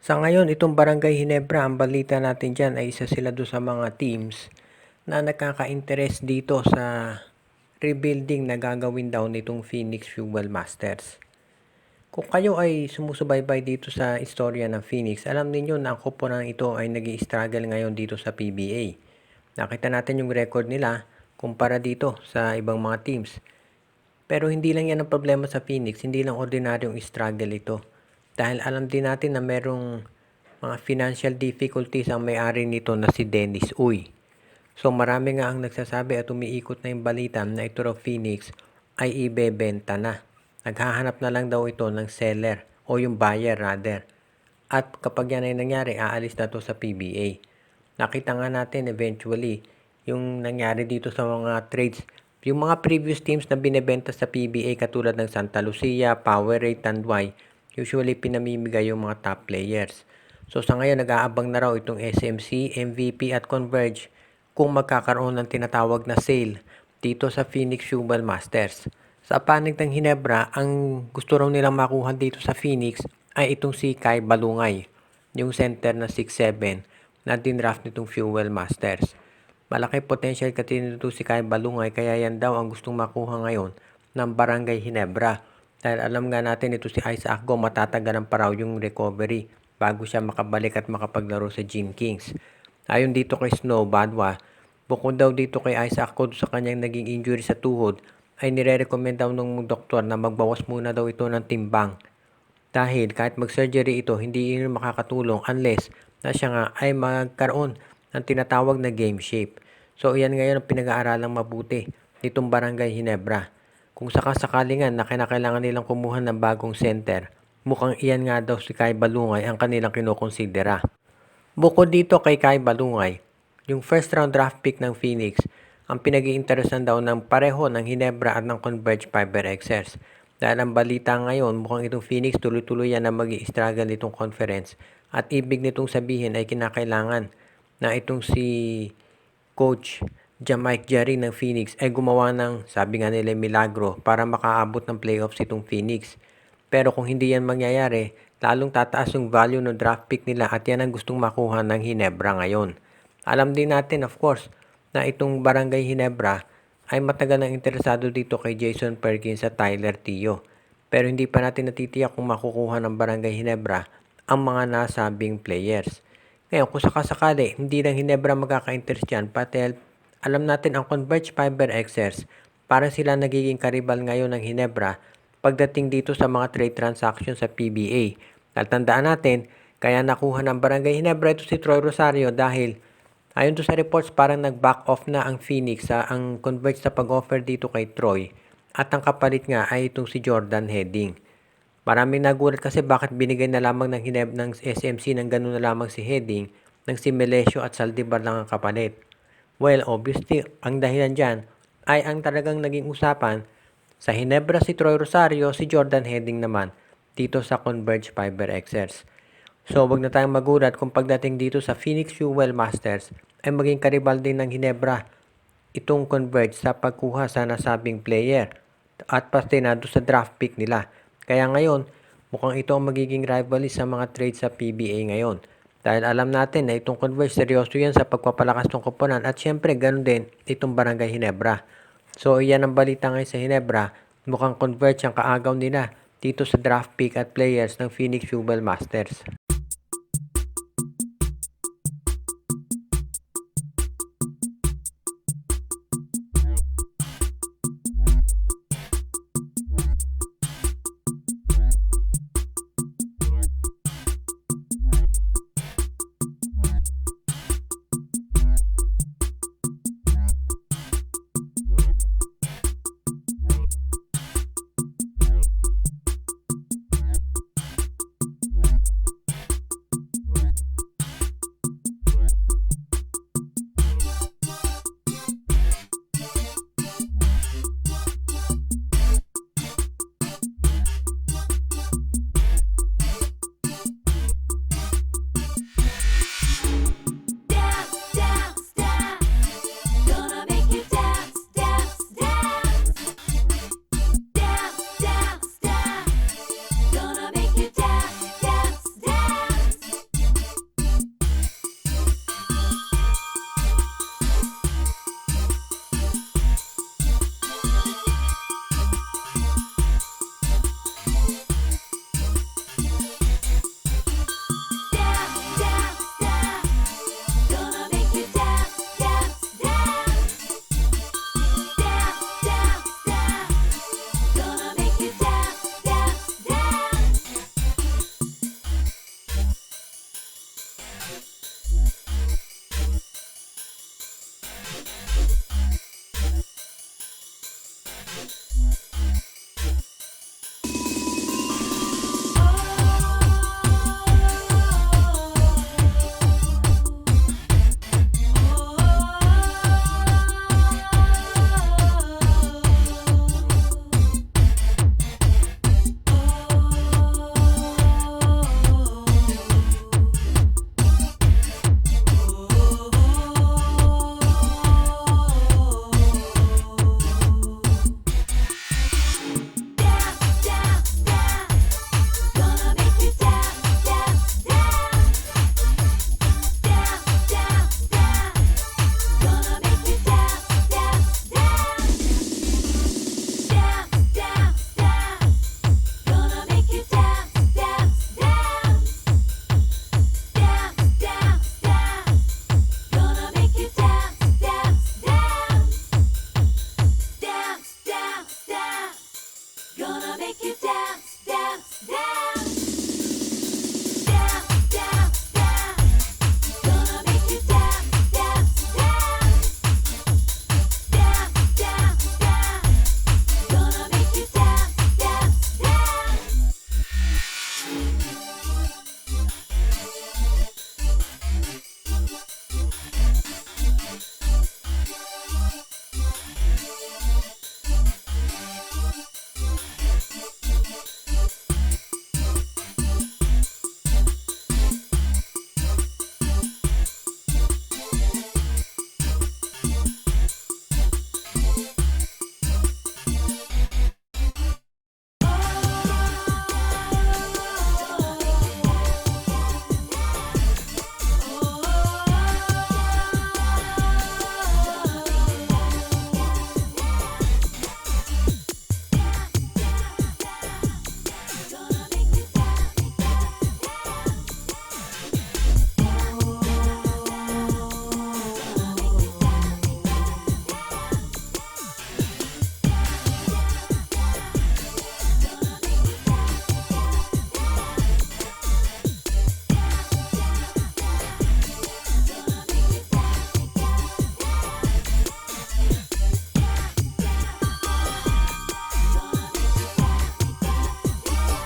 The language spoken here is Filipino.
Sa ngayon, itong Barangay Hinebra, ang balita natin dyan ay isa sila doon sa mga teams na nagkaka-interest dito sa rebuilding na gagawin daw nitong Phoenix Fuel Masters. Kung kayo ay sumusubaybay dito sa istorya ng Phoenix, alam niyo na ang koponan ito ay nag-i-struggle ngayon dito sa PBA. Nakita natin yung record nila kumpara dito sa ibang mga teams. Pero hindi lang yan ang problema sa Phoenix, hindi lang ordinaryong struggle ito. Dahil alam din natin na merong mga financial difficulties ang may-ari nito na si Dennis Uy. So marami nga ang nagsasabi at umiikot na yung balita na ito raw Phoenix ay ibebenta na. Naghahanap na lang daw ito ng seller o yung buyer rather. At kapag yan ay nangyari, aalis na to sa PBA. Nakita nga natin eventually yung nangyari dito sa mga trades. Yung mga previous teams na binebenta sa PBA katulad ng Santa Lucia, Powerade, Tanduay, usually pinamimigay yung mga top players. So sa ngayon, nag-aabang na raw itong SMC, MVP at Converge kung magkakaroon ng tinatawag na sale dito sa Phoenix Fuel Masters. Sa panig ng Hinebra, ang gusto raw nilang makuha dito sa Phoenix ay itong si Kai Balungay, yung center na 6'7", na dinraft nitong Fuel Masters. Malaki potential kasi nito si Kai Balungay kaya yan daw ang gustong makuha ngayon ng Barangay Hinebra. Dahil alam nga natin ito si Isaac Go matatagalan pa raw yung recovery bago siya makabalik at makapaglaro sa Gene Kings. Ayon dito kay Snow Badwa, bukod daw dito kay Isaac Go sa kanyang naging injury sa tuhod, ay nire-recommend daw ng doktor na magbawas muna daw ito ng timbang. Dahil kahit mag-surgery ito, hindi ito makakatulong unless na siya nga ay magkaroon ng tinatawag na game shape. So iyan ngayon ang pinag-aaralang mabuti nitong Barangay Hinebra. Kung sakasakali nga na kailangan nilang kumuha ng bagong center, mukhang iyan nga daw si Kai Balungay ang kanilang kinokonsidera. Bukod dito kay Kai Balungay, yung first round draft pick ng Phoenix, ang pinag-iinteresan daw ng pareho ng Hinebra at ng Converge Fiber XS. Dahil ang balita ngayon, mukhang itong Phoenix tuloy-tuloy yan na mag-i-struggle nitong conference. At ibig nitong sabihin ay kinakailangan na itong si Coach Jamaic Jerry ng Phoenix ay gumawa ng, sabi nga nila, milagro para makaabot ng playoffs itong Phoenix. Pero kung hindi yan mangyayari, lalong tataas yung value ng draft pick nila at yan ang gustong makuha ng Hinebra ngayon. Alam din natin, of course, na itong Barangay Hinebra ay matagal nang interesado dito kay Jason Perkins at Tyler Tio. Pero hindi pa natin natitiyak kung makukuha ng Barangay Hinebra ang mga nasabing players. Ngayon, kung sakasakali, hindi lang Hinebra magkaka-interest yan, pati alam natin ang Converge Fiber Xers, parang sila nagiging karibal ngayon ng Hinebra pagdating dito sa mga trade transactions sa PBA. Tandaan natin, kaya nakuha ng Barangay Hinebra ito si Troy Rosario dahil ayon to sa reports parang nag-back off na ang Phoenix ang Converge sa pag-offer dito kay Troy at ang kapalit nga ay itong si Jordan Heading. Maraming nagulat kasi bakit binigay na lamang ng SMC ng ganun na lamang si Heading nang si Melesio at Saldivar lang ang kapalit. Well, obviously, ang dahilan dyan ay ang talagang naging usapan sa Hinebra si Troy Rosario, si Jordan Heading naman dito sa Converge Fiber Xers. So, wag na tayong magulat kung pagdating dito sa Phoenix Fuel Masters ay maging karibal din ng Hinebra itong Converge sa pagkuha sa nasabing player at pati na doon sa draft pick nila. Kaya ngayon, mukhang ito ang magiging rivalry sa mga trades sa PBA ngayon. Dahil alam natin na itong Converge seryoso yan sa pagpapalakas ng koponan at syempre ganun din itong Barangay Hinebra. So iyan ang balita ngayon sa Hinebra, mukhang Converge ang kaagaw nila dito sa draft pick at players ng Phoenix Fuel Masters.